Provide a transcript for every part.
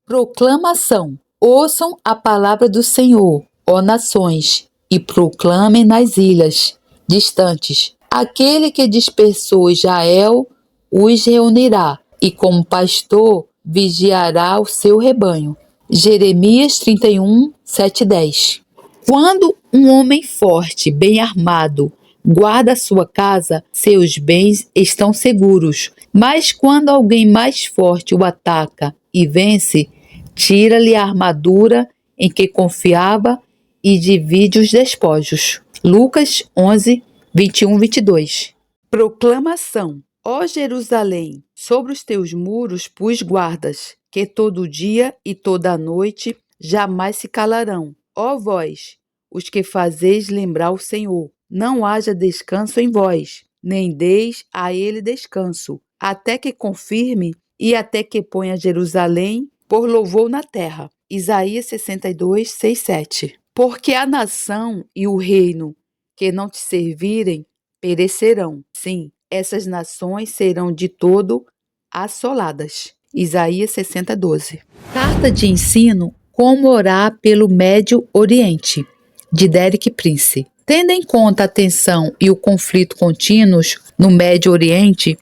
Proclamação. Ouçam a palavra do Senhor, ó nações, e proclamem nas ilhas distantes. Aquele que dispersou Israel os reunirá, e como pastor vigiará o seu rebanho. Jeremias 31, 7 e 10. Quando um homem forte, bem armado, guarda sua casa, seus bens estão seguros. Mas quando alguém mais forte o ataca e vence, tira-lhe a armadura em que confiava e divide os despojos. Lucas 11, 21, 22. Proclamação. Ó Jerusalém, sobre os teus muros pus guardas, que todo dia e toda noite jamais se calarão. Ó vós, os que fazeis lembrar o Senhor, não haja descanso em vós, nem deis a ele descanso, até que confirme e até que ponha Jerusalém por louvor na terra. Isaías 62, 6, 7. Porque a nação e o reino que não te servirem perecerão. Sim, essas nações serão de todo assoladas. Isaías 60, 12. Carta de ensino Como orar pelo Médio Oriente, de Derek Prince. Tendo em conta a tensão e o conflito contínuos no Médio Oriente,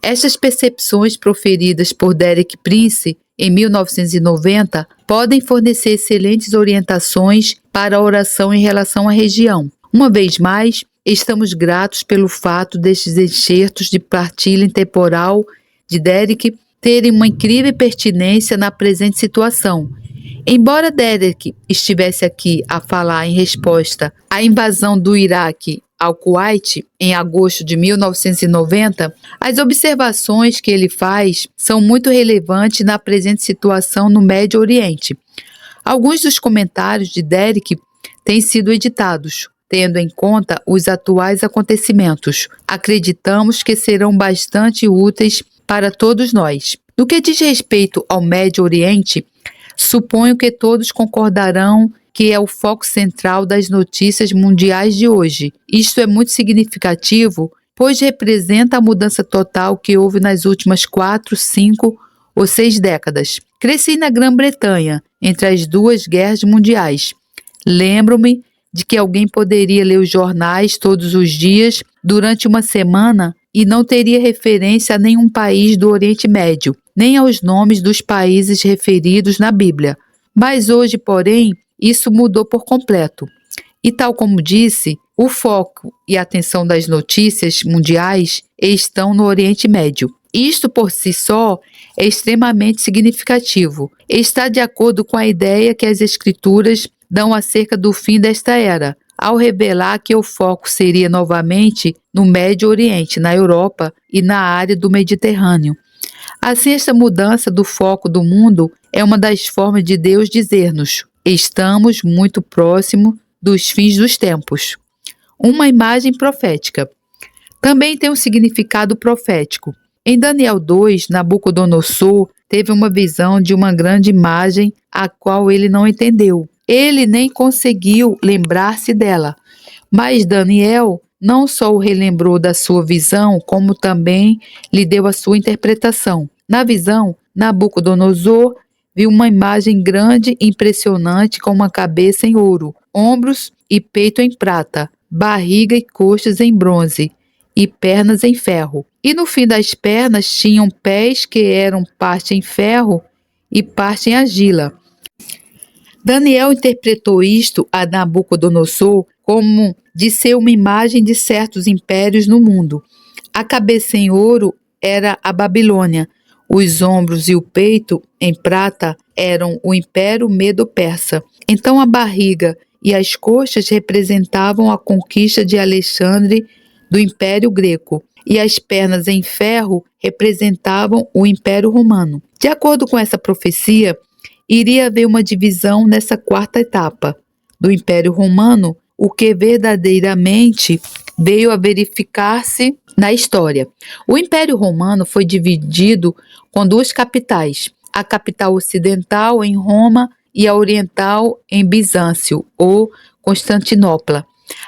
estas percepções proferidas por Derek Prince em 1990 podem fornecer excelentes orientações para a oração em relação à região. Uma vez mais, estamos gratos pelo fato destes excertos de partilha intemporal de Derek terem uma incrível pertinência na presente situação. Embora Derek estivesse aqui a falar em resposta à invasão do Iraque ao Kuwait em agosto de 1990, as observações que ele faz são muito relevantes na presente situação no Médio Oriente. Alguns dos comentários de Derek têm sido editados, tendo em conta os atuais acontecimentos. Acreditamos que serão bastante úteis para todos nós. No que diz respeito ao Médio Oriente, suponho que todos concordarão que é o foco central das notícias mundiais de hoje. Isto é muito significativo, pois representa a mudança total que houve nas últimas 4, 5 ou 6 décadas. Cresci na Grã-Bretanha, entre as duas guerras mundiais. Lembro-me de que alguém poderia ler os jornais todos os dias durante uma semana e não teria referência a nenhum país do Oriente Médio, nem aos nomes dos países referidos na Bíblia. Mas hoje, porém, isso mudou por completo. E tal como disse, o foco e a atenção das notícias mundiais estão no Oriente Médio. Isto por si só é extremamente significativo. Está de acordo com a ideia que as Escrituras dão acerca do fim desta era, ao revelar que o foco seria novamente no Médio Oriente, na Europa e na área do Mediterrâneo. Assim, esta mudança do foco do mundo é uma das formas de Deus dizer-nos: estamos muito próximo dos fins dos tempos. Uma imagem profética. Também tem um significado profético. Em Daniel 2, Nabucodonosor teve uma visão de uma grande imagem a qual ele não entendeu. Ele nem conseguiu lembrar-se dela, mas Daniel não só o relembrou da sua visão, como também lhe deu a sua interpretação. Na visão, Nabucodonosor viu uma imagem grande e impressionante com uma cabeça em ouro, ombros e peito em prata, barriga e coxas em bronze e pernas em ferro. E no fim das pernas tinham pés que eram parte em ferro e parte em argila. Daniel interpretou isto a Nabucodonosor como de ser uma imagem de certos impérios no mundo. A cabeça em ouro era a Babilônia, os ombros e o peito em prata eram o Império Medo-Persa. Então a barriga e as coxas representavam a conquista de Alexandre do Império Greco, e as pernas em ferro representavam o Império Romano. De acordo com essa profecia, iria haver uma divisão nessa quarta etapa do Império Romano, o que verdadeiramente veio a verificar-se na história. O Império Romano foi dividido com duas capitais, a capital ocidental em Roma e a oriental em Bizâncio, ou Constantinopla.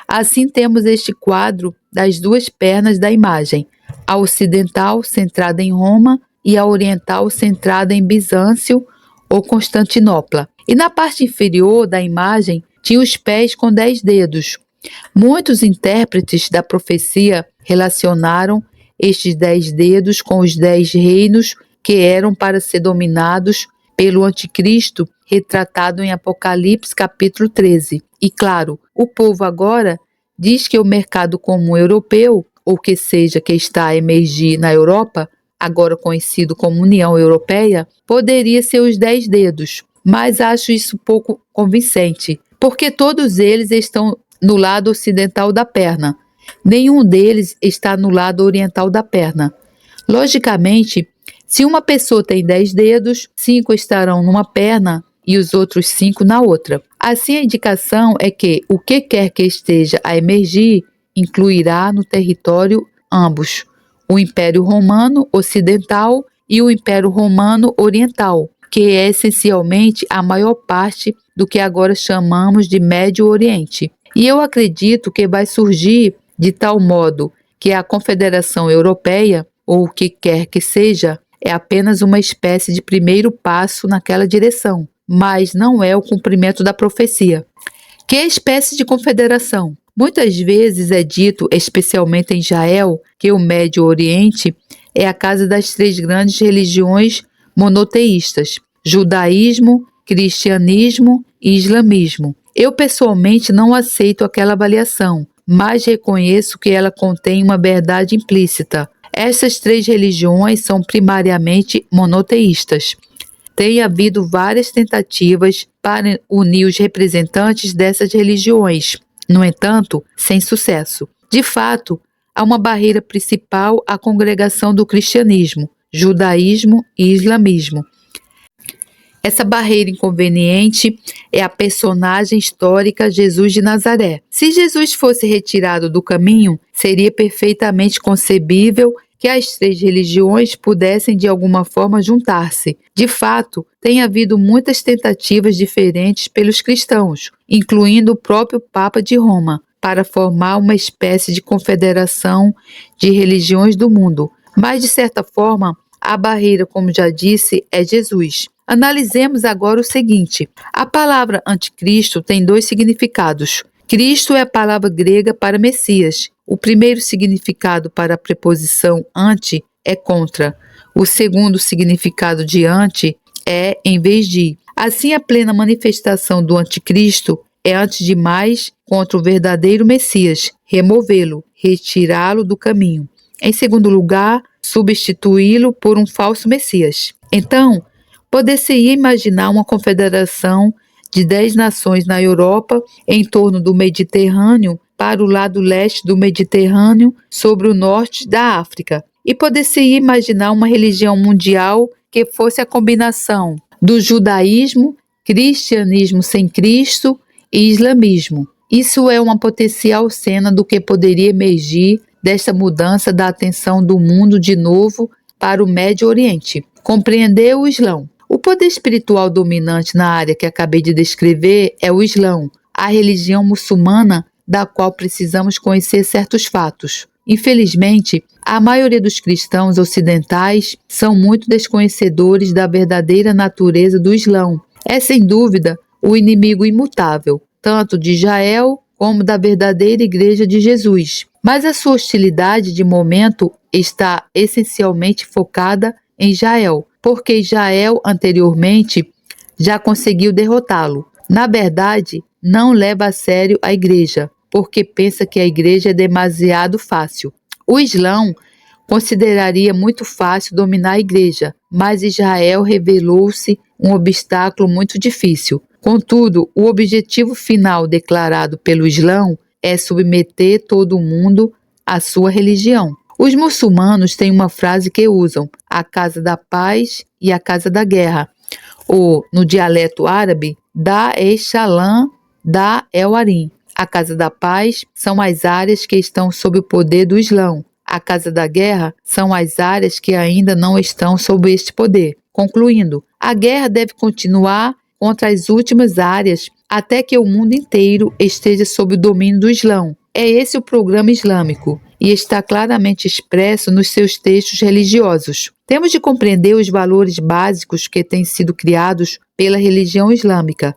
Assim temos este quadro das duas pernas da imagem, a ocidental centrada em Roma e a oriental centrada em Bizâncio, ou Constantinopla. E na parte inferior da imagem tinha os pés com 10 dedos. Muitos intérpretes da profecia relacionaram estes 10 dedos com os 10 reinos que eram para ser dominados pelo anticristo, retratado em Apocalipse capítulo 13. E claro, o povo agora diz que o mercado comum europeu, ou que seja, que está a emergir na Europa, agora conhecido como União Europeia, poderia ser os 10 dedos. Mas acho isso pouco convincente, porque todos eles estão no lado ocidental da perna. Nenhum deles está no lado oriental da perna. Logicamente, se uma pessoa tem 10 dedos, 5 estarão numa perna e os outros 5 na outra. Assim, a indicação é que o que quer que esteja a emergir incluirá no território ambos, o Império Romano Ocidental e o Império Romano Oriental, que é essencialmente a maior parte do que agora chamamos de Médio Oriente. E eu acredito que vai surgir de tal modo que a Confederação Europeia, ou o que quer que seja, é apenas uma espécie de primeiro passo naquela direção, mas não é o cumprimento da profecia. Que espécie de confederação? Muitas vezes é dito, especialmente em Israel, que o Médio Oriente é a casa das 3 grandes religiões monoteístas: judaísmo, cristianismo e islamismo. Eu pessoalmente não aceito aquela avaliação, mas reconheço que ela contém uma verdade implícita. Essas 3 religiões são primariamente monoteístas. Tem havido várias tentativas para unir os representantes dessas religiões, no entanto, sem sucesso. De fato, há uma barreira principal à congregação do cristianismo, judaísmo e islamismo. Essa barreira inconveniente é a personagem histórica Jesus de Nazaré. Se Jesus fosse retirado do caminho, seria perfeitamente concebível que as 3 religiões pudessem de alguma forma juntar-se. De fato, tem havido muitas tentativas diferentes pelos cristãos, incluindo o próprio Papa de Roma, para formar uma espécie de confederação de religiões do mundo. Mas, de certa forma, a barreira, como já disse, é Jesus. Analisemos agora o seguinte: a palavra anticristo tem 2 significados. Cristo é a palavra grega para Messias. O primeiro significado para a preposição anti é contra. O segundo significado de anti é em vez de. Assim, a plena manifestação do anticristo é, antes de mais, contra o verdadeiro Messias, removê-lo, retirá-lo do caminho. Em segundo lugar, substituí-lo por um falso Messias. Então, poder-se-ia imaginar uma confederação de 10 nações na Europa, em torno do Mediterrâneo, para o lado leste do Mediterrâneo, sobre o norte da África. E poder-se-ia imaginar uma religião mundial que fosse a combinação do judaísmo, cristianismo sem Cristo e islamismo. Isso é uma potencial cena do que poderia emergir desta mudança da atenção do mundo de novo para o Médio Oriente. Compreender o Islão. O poder espiritual dominante na área que acabei de descrever é o Islão, a religião muçulmana da qual precisamos conhecer certos fatos. Infelizmente, a maioria dos cristãos ocidentais são muito desconhecedores da verdadeira natureza do Islão. É sem dúvida o inimigo imutável, tanto de Israel como da verdadeira Igreja de Jesus. Mas a sua hostilidade de momento está essencialmente focada em Israel, porque Israel anteriormente já conseguiu derrotá-lo. Na verdade, não leva a sério a Igreja, porque pensa que a Igreja é demasiado fácil. O Islão consideraria muito fácil dominar a Igreja, mas Israel revelou-se um obstáculo muito difícil. Contudo, o objetivo final declarado pelo Islão é submeter todo o mundo à sua religião. Os muçulmanos têm uma frase que usam: a casa da paz e a casa da guerra, ou, no dialeto árabe, Dar es-Salam, Dar el-Harim. A casa da paz são as áreas que estão sob o poder do Islão. A casa da guerra são as áreas que ainda não estão sob este poder. Concluindo, a guerra deve continuar contra as últimas áreas até que o mundo inteiro esteja sob o domínio do Islão. É esse o programa islâmico. e está claramente expresso nos seus textos religiosos. Temos de compreender os valores básicos que têm sido criados pela religião islâmica,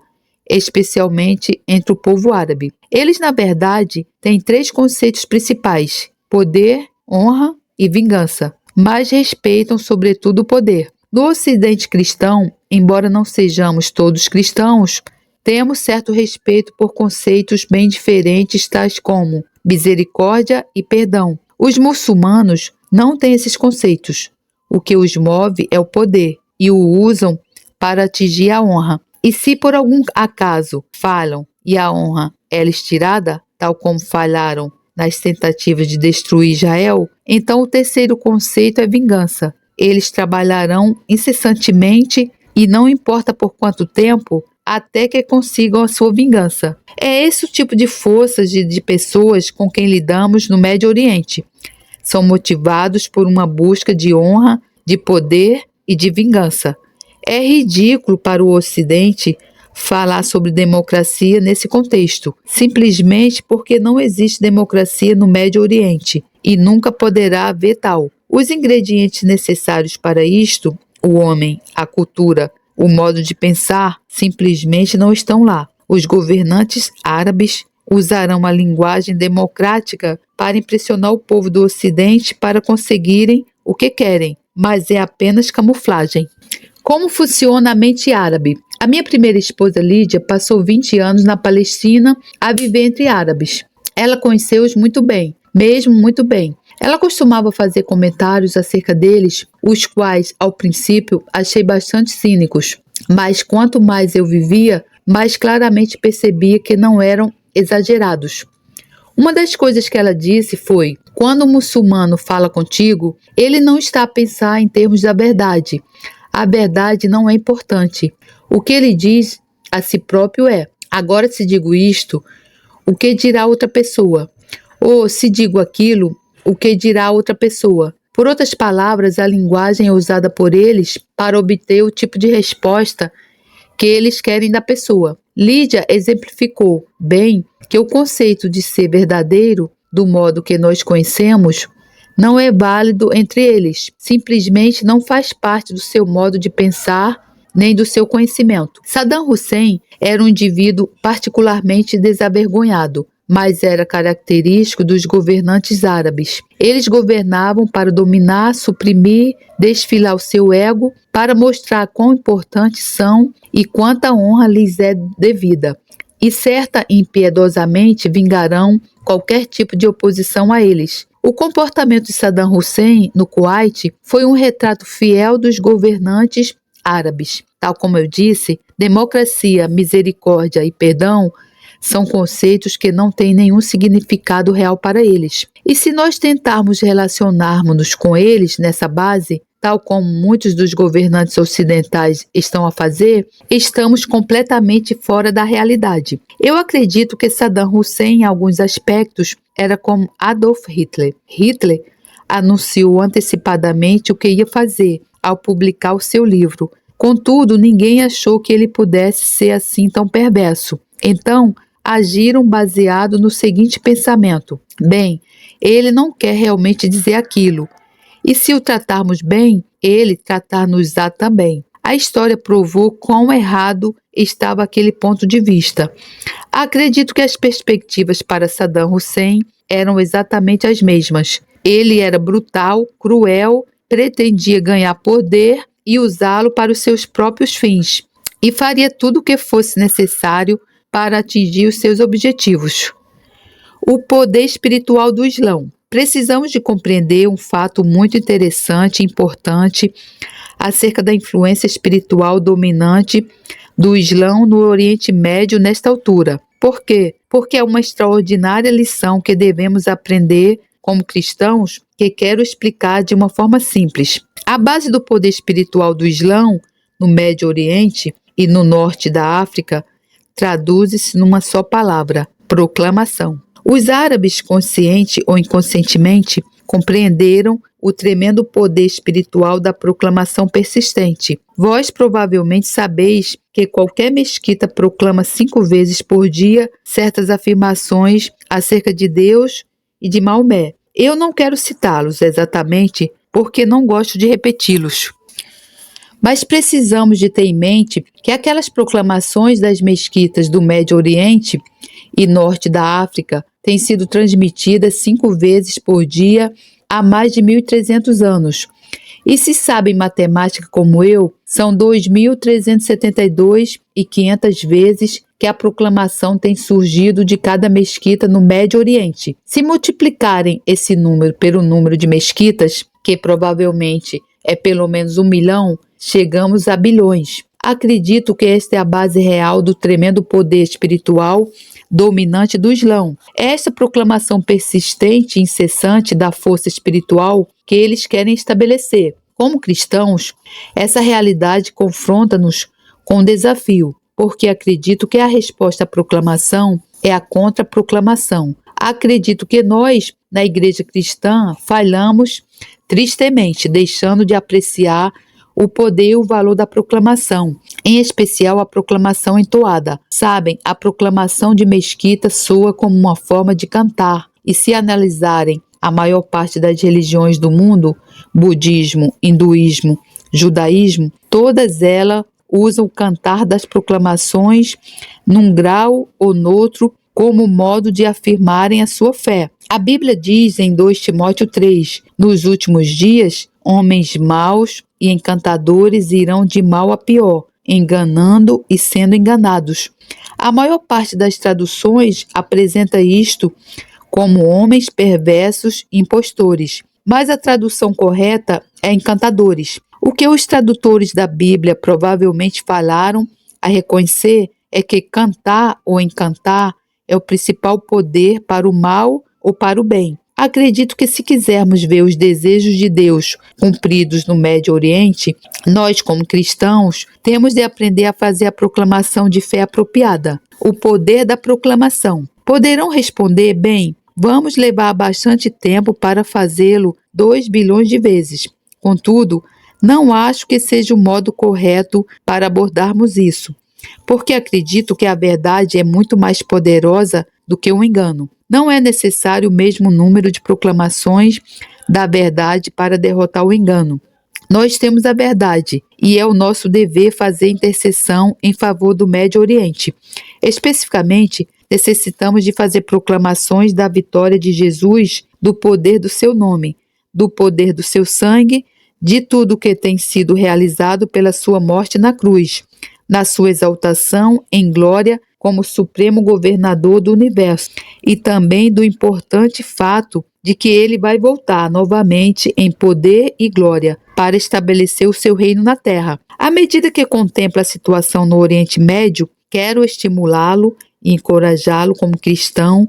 especialmente entre o povo árabe. Eles, na verdade, têm 3 conceitos principais: poder, honra e vingança, mas respeitam sobretudo o poder. No Ocidente cristão, embora não sejamos todos cristãos, temos certo respeito por conceitos bem diferentes, tais como misericórdia e perdão. Os muçulmanos não têm esses conceitos. O que os move é o poder e o usam para atingir a honra. E se por algum acaso falham e a honra é lhes tirada, tal como falharam nas tentativas de destruir Israel, então o terceiro conceito é vingança. Eles trabalharão incessantemente e não importa por quanto tempo, até que consigam a sua vingança. É esse o tipo de forças de pessoas com quem lidamos no Médio Oriente. São motivados por uma busca de honra, de poder e de vingança. É ridículo para o Ocidente falar sobre democracia nesse contexto, simplesmente porque não existe democracia no Médio Oriente e nunca poderá haver tal. Os ingredientes necessários para isto, o homem, a cultura, o modo de pensar, simplesmente não estão lá. Os governantes árabes usarão a linguagem democrática para impressionar o povo do Ocidente para conseguirem o que querem, mas é apenas camuflagem. Como funciona a mente árabe? A minha primeira esposa, Lídia, passou 20 anos na Palestina a viver entre árabes. Ela conheceu-os muito bem, mesmo muito bem. Ela costumava fazer comentários acerca deles, os quais, ao princípio, achei bastante cínicos. Mas quanto mais eu vivia, mais claramente percebia que não eram exagerados. Uma das coisas que ela disse foi: quando um muçulmano fala contigo, ele não está a pensar em termos da verdade. A verdade não é importante. O que ele diz a si próprio é: agora se digo isto, o que dirá outra pessoa? Ou se digo aquilo, o que dirá outra pessoa? Por outras palavras, a linguagem é usada por eles para obter o tipo de resposta que eles querem da pessoa. Lídia exemplificou bem que o conceito de ser verdadeiro, do modo que nós conhecemos, não é válido entre eles. Simplesmente não faz parte do seu modo de pensar nem do seu conhecimento. Saddam Hussein era um indivíduo particularmente desavergonhado, mas era característico dos governantes árabes. Eles governavam para dominar, suprimir, desfilar o seu ego, para mostrar quão importantes são e quanta honra lhes é devida. E certa e impiedosamente vingarão qualquer tipo de oposição a eles. O comportamento de Saddam Hussein no Kuwait foi um retrato fiel dos governantes árabes. Tal como eu disse, democracia, misericórdia e perdão são conceitos que não têm nenhum significado real para eles. E se nós tentarmos relacionarmos-nos com eles nessa base, tal como muitos dos governantes ocidentais estão a fazer, estamos completamente fora da realidade. Eu acredito que Saddam Hussein, em alguns aspectos, era como Adolf Hitler. Hitler anunciou antecipadamente o que ia fazer ao publicar o seu livro. Contudo, ninguém achou que ele pudesse ser assim tão perverso. Então, agiram baseado no seguinte pensamento: bem, ele não quer realmente dizer aquilo. E se o tratarmos bem, ele tratar-nos-á também. A história provou quão errado estava aquele ponto de vista. Acredito que as perspectivas para Saddam Hussein eram exatamente as mesmas. Ele era brutal, cruel, pretendia ganhar poder e usá-lo para os seus próprios fins, e faria tudo o que fosse necessário para atingir os seus objetivos. O poder espiritual do Islã. Precisamos de compreender um fato muito interessante e importante acerca da influência espiritual dominante do Islã no Oriente Médio nesta altura. Por quê? Porque é uma extraordinária lição que devemos aprender como cristãos, que quero explicar de uma forma simples. A base do poder espiritual do Islã no Médio Oriente e no norte da África traduz-se numa só palavra: proclamação. Os árabes, consciente ou inconscientemente, compreenderam o tremendo poder espiritual da proclamação persistente. Vós provavelmente sabeis que qualquer mesquita proclama 5 vezes por dia certas afirmações acerca de Deus e de Maomé. Eu não quero citá-los exatamente porque não gosto de repeti-los. Mas precisamos de ter em mente que aquelas proclamações das mesquitas do Médio Oriente e Norte da África têm sido transmitidas 5 vezes por dia há mais de 1.300 anos. E se sabem matemática como eu, são 2.372 e 500 vezes que a proclamação tem surgido de cada mesquita no Médio Oriente. Se multiplicarem esse número pelo número de mesquitas, que provavelmente é pelo menos 1 milhão, chegamos a bilhões. Acredito que esta é a base real do tremendo poder espiritual dominante do Islã. É esta proclamação persistente e incessante da força espiritual que eles querem estabelecer. Como cristãos, essa realidade confronta-nos com um desafio, porque acredito que a resposta à proclamação é a contraproclamação. Acredito que nós, na igreja cristã, falhamos tristemente, deixando de apreciar o poder e o valor da proclamação, em especial a proclamação entoada. Sabem, a proclamação de mesquita soa como uma forma de cantar, e se analisarem a maior parte das religiões do mundo, budismo, hinduísmo, judaísmo, todas elas usam o cantar das proclamações num grau ou noutro como modo de afirmarem a sua fé. A Bíblia diz em 2 Timóteo 3, nos últimos dias, homens maus e encantadores irão de mal a pior, enganando e sendo enganados. A maior parte das traduções apresenta isto como homens perversos e impostores, mas a tradução correta é encantadores. O que os tradutores da Bíblia provavelmente falaram a reconhecer é que cantar ou encantar é o principal poder para o mal ou para o bem. Acredito que se quisermos ver os desejos de Deus cumpridos no Médio Oriente, nós, como cristãos, temos de aprender a fazer a proclamação de fé apropriada. O poder da proclamação. Poderão responder, bem, vamos levar bastante tempo para fazê-lo 2 bilhões de vezes. Contudo, não acho que seja o modo correto para abordarmos isso, porque acredito que a verdade é muito mais poderosa do que o engano. Não é necessário o mesmo número de proclamações da verdade para derrotar o engano. Nós temos a verdade e é o nosso dever fazer intercessão em favor do Médio Oriente. Especificamente, necessitamos de fazer proclamações da vitória de Jesus, do poder do seu nome, do poder do seu sangue, de tudo o que tem sido realizado pela sua morte na cruz, na sua exaltação em glória como supremo governador do universo, e também do importante fato de que ele vai voltar novamente em poder e glória para estabelecer o seu reino na terra. À medida que contempla a situação no Oriente Médio, quero estimulá-lo e encorajá-lo como cristão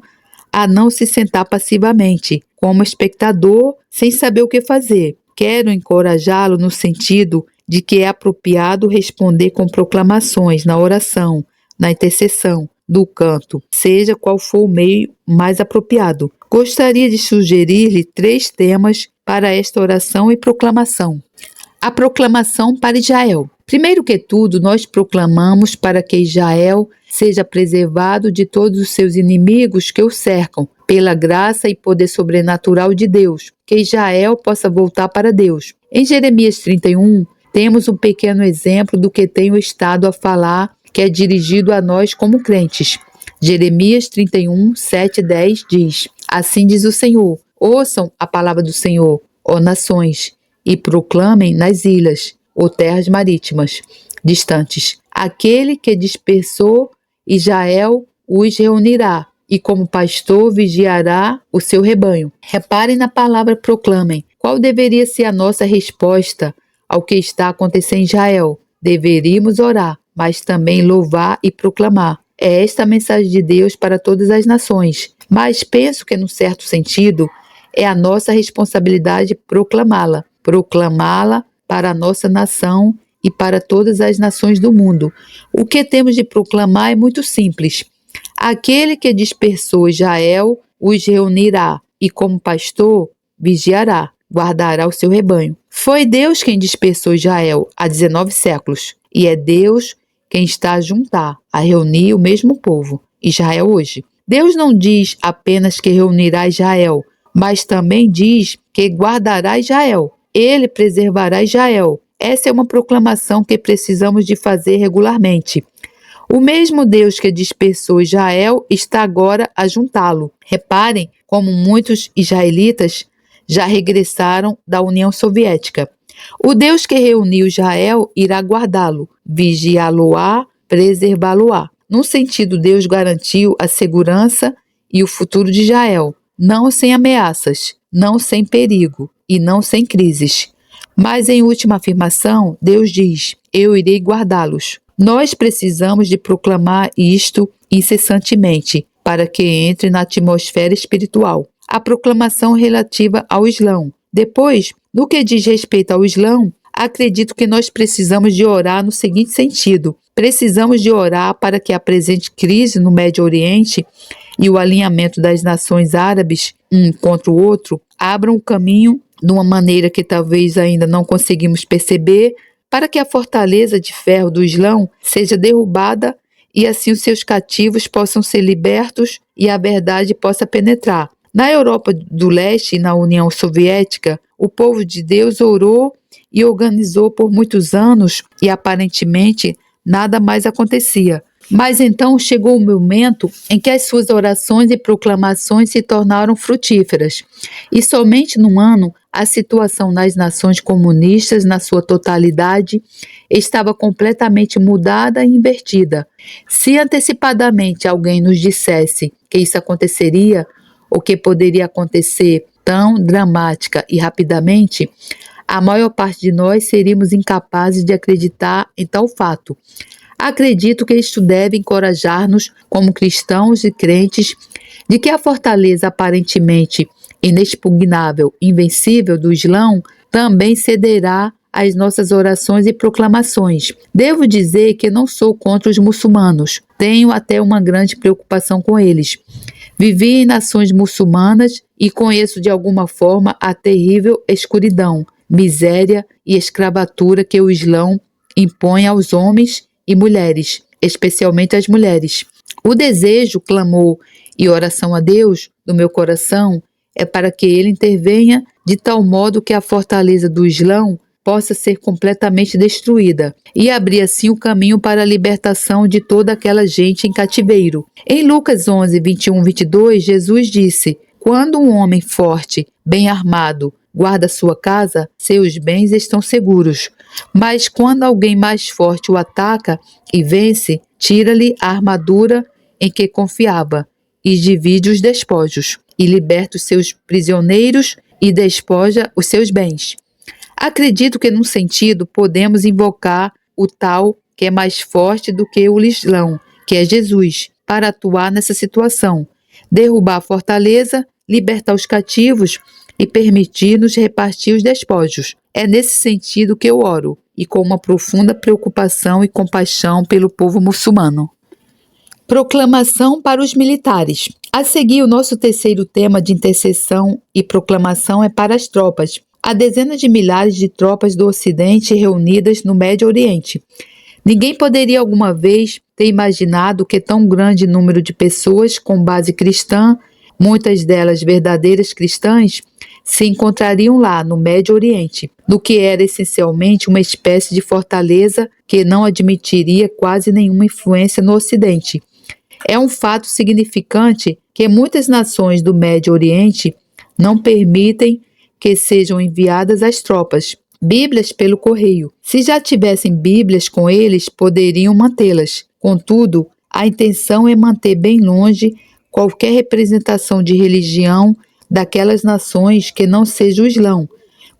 a não se sentar passivamente, como espectador, sem saber o que fazer. Quero encorajá-lo no sentido de que é apropriado responder com proclamações na oração, na intercessão, do canto, seja qual for o meio mais apropriado. Gostaria de sugerir-lhe 3 temas para esta oração e proclamação. A proclamação para Israel. Primeiro que tudo, nós proclamamos para que Israel seja preservado de todos os seus inimigos que o cercam, pela graça e poder sobrenatural de Deus, que Israel possa voltar para Deus. Em Jeremias 31, temos um pequeno exemplo do que tenho estado a falar, que é dirigido a nós como crentes. Jeremias 31, 7 e 10 diz: Assim diz o Senhor, ouçam a palavra do Senhor, ó nações, e proclamem nas ilhas, ou terras marítimas, distantes. Aquele que dispersou Israel os reunirá, e como pastor vigiará o seu rebanho. Reparem na palavra proclamem. Qual deveria ser a nossa resposta ao que está acontecendo em Israel? Deveríamos orar, mas também louvar e proclamar. É esta a mensagem de Deus para todas as nações. Mas penso que, num certo sentido, é a nossa responsabilidade proclamá-la. Proclamá-la para a nossa nação e para todas as nações do mundo. O que temos de proclamar é muito simples. Aquele que dispersou Israel os reunirá e, como pastor, vigiará, guardará o seu rebanho. Foi Deus quem dispersou Israel há 19 séculos, e é Deus quem está a juntar, a reunir o mesmo povo, Israel hoje. Deus não diz apenas que reunirá Israel, mas também diz que guardará Israel. Ele preservará Israel. Essa é uma proclamação que precisamos de fazer regularmente. O mesmo Deus que dispersou Israel está agora a juntá-lo. Reparem como muitos israelitas já regressaram da União Soviética. O Deus que reuniu Israel irá guardá-lo, vigiá-lo-á, preservá-lo-á. Num sentido, Deus garantiu a segurança e o futuro de Israel, não sem ameaças, não sem perigo e não sem crises. Mas em última afirmação, Deus diz: eu irei guardá-los. Nós precisamos de proclamar isto incessantemente para que entre na atmosfera espiritual. A proclamação relativa ao Islão. Depois, no que diz respeito ao Islão, acredito que nós precisamos de orar no seguinte sentido. Precisamos de orar para que a presente crise no Médio Oriente e o alinhamento das nações árabes, um contra o outro, abram o caminho de uma maneira que talvez ainda não conseguimos perceber, para que a fortaleza de ferro do Islão seja derrubada e assim os seus cativos possam ser libertos e a verdade possa penetrar. Na Europa do Leste e na União Soviética, o povo de Deus orou e organizou por muitos anos e aparentemente nada mais acontecia. Mas então chegou o momento em que as suas orações e proclamações se tornaram frutíferas. E somente num ano, a situação nas nações comunistas, na sua totalidade, estava completamente mudada e invertida. Se antecipadamente alguém nos dissesse que isso aconteceria, ou que poderia acontecer tão dramática e rapidamente, a maior parte de nós seríamos incapazes de acreditar em tal fato. Acredito que isto deve encorajar-nos, como cristãos e crentes, de que a fortaleza aparentemente inexpugnável, invencível do Islão também cederá às nossas orações e proclamações. Devo dizer que não sou contra os muçulmanos, tenho até uma grande preocupação com eles. Vivi em nações muçulmanas e conheço de alguma forma a terrível escuridão, miséria e escravatura que o Islão impõe aos homens e mulheres, especialmente as mulheres. O desejo, clamor e oração a Deus do meu coração é para que Ele intervenha de tal modo que a fortaleza do Islão possa ser completamente destruída e abrir assim o caminho para a libertação de toda aquela gente em cativeiro. Em Lucas 11, 21, 22, Jesus disse: quando um homem forte, bem armado, guarda sua casa, seus bens estão seguros. Mas quando alguém mais forte o ataca e vence, tira-lhe a armadura em que confiava e divide os despojos, e liberta os seus prisioneiros e despoja os seus bens. Acredito que, num sentido, podemos invocar o tal que é mais forte do que o Islão, que é Jesus, para atuar nessa situação, derrubar a fortaleza, libertar os cativos e permitir-nos repartir os despojos. É nesse sentido que eu oro, e com uma profunda preocupação e compaixão pelo povo muçulmano. Proclamação para os militares. A seguir, o nosso terceiro tema de intercessão e proclamação é para as tropas. Há dezenas de milhares de tropas do Ocidente reunidas no Médio Oriente. Ninguém poderia alguma vez ter imaginado que tão grande número de pessoas com base cristã, muitas delas verdadeiras cristãs, se encontrariam lá no Médio Oriente, no que era essencialmente uma espécie de fortaleza que não admitiria quase nenhuma influência no Ocidente. É um fato significante que muitas nações do Médio Oriente não permitem que sejam enviadas as tropas. Bíblias pelo correio. Se já tivessem Bíblias com eles, poderiam mantê-las. Contudo, a intenção é manter bem longe qualquer representação de religião daquelas nações que não seja o Islão.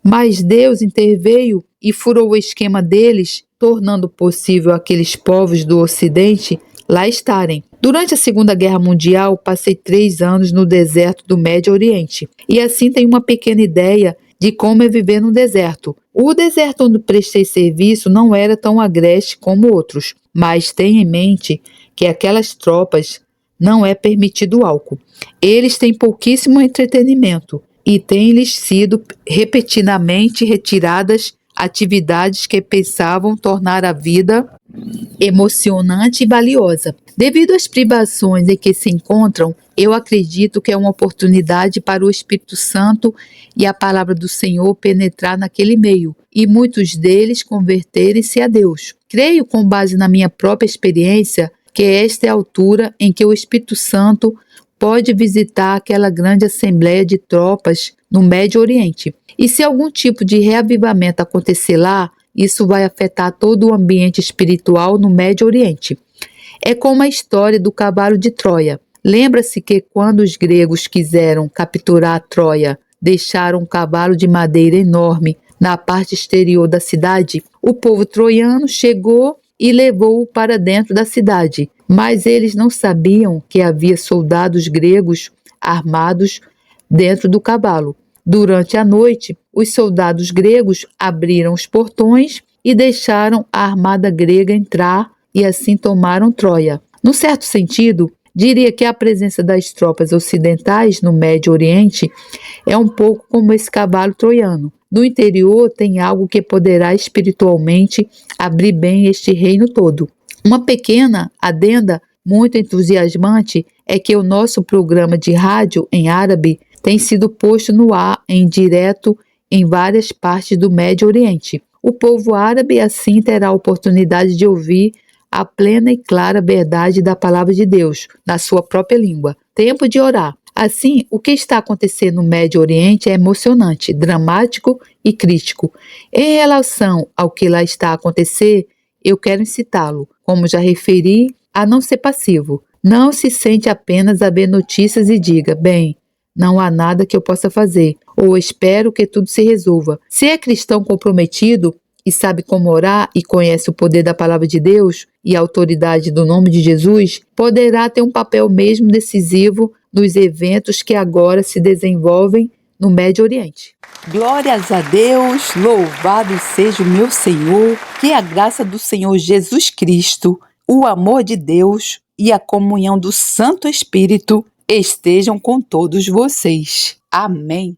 Mas Deus interveio e furou o esquema deles, tornando possível aqueles povos do Ocidente lá estarem. Durante a Segunda Guerra Mundial, passei 3 anos no deserto do Médio Oriente, e assim tenho uma pequena ideia de como é viver no deserto. O deserto onde prestei serviço não era tão agreste como outros, mas tenha em mente que aquelas tropas não é permitido álcool. Eles têm pouquíssimo entretenimento e têm-lhes sido repetidamente retiradas atividades que pensavam tornar a vida emocionante e valiosa. Devido às privações em que se encontram, Eu acredito que é uma oportunidade para o Espírito Santo e a palavra do Senhor penetrar naquele meio e muitos deles converterem-se a Deus. Creio, com base na minha própria experiência, que esta é a altura em que o Espírito Santo pode visitar aquela grande assembleia de tropas no Médio Oriente. E se algum tipo de reavivamento acontecer lá, isso vai afetar todo o ambiente espiritual no Médio Oriente. É como a história do cavalo de Troia. Lembra-se que quando os gregos quiseram capturar Troia, deixaram um cavalo de madeira enorme na parte exterior da cidade? O povo troiano chegou e levou-o para dentro da cidade, mas eles não sabiam que havia soldados gregos armados dentro do cavalo. Durante a noite, os soldados gregos abriram os portões e deixaram a armada grega entrar e assim tomaram Troia. Num certo sentido, diria que a presença das tropas ocidentais no Médio Oriente é um pouco como esse cavalo troiano. No interior tem algo que poderá espiritualmente abrir bem este reino todo. Uma pequena adenda muito entusiasmante é que o nosso programa de rádio em árabe tem sido posto no ar em direto em várias partes do Médio Oriente. O povo árabe assim terá a oportunidade de ouvir a plena e clara verdade da palavra de Deus, na sua própria língua. Tempo de orar. Assim, o que está acontecendo no Médio Oriente é emocionante, dramático e crítico. Em relação ao que lá está a acontecer, eu quero incitá-lo, como já referi, a não ser passivo. Não se sente apenas a ver notícias e diga, bem, não há nada que eu possa fazer, ou espero que tudo se resolva. Se é cristão comprometido e sabe como orar e conhece o poder da palavra de Deus e a autoridade do nome de Jesus, poderá ter um papel mesmo decisivo nos eventos que agora se desenvolvem no Médio Oriente. Glórias a Deus, louvado seja o meu Senhor, que a graça do Senhor Jesus Cristo, o amor de Deus e a comunhão do Santo Espírito estejam com todos vocês. Amém.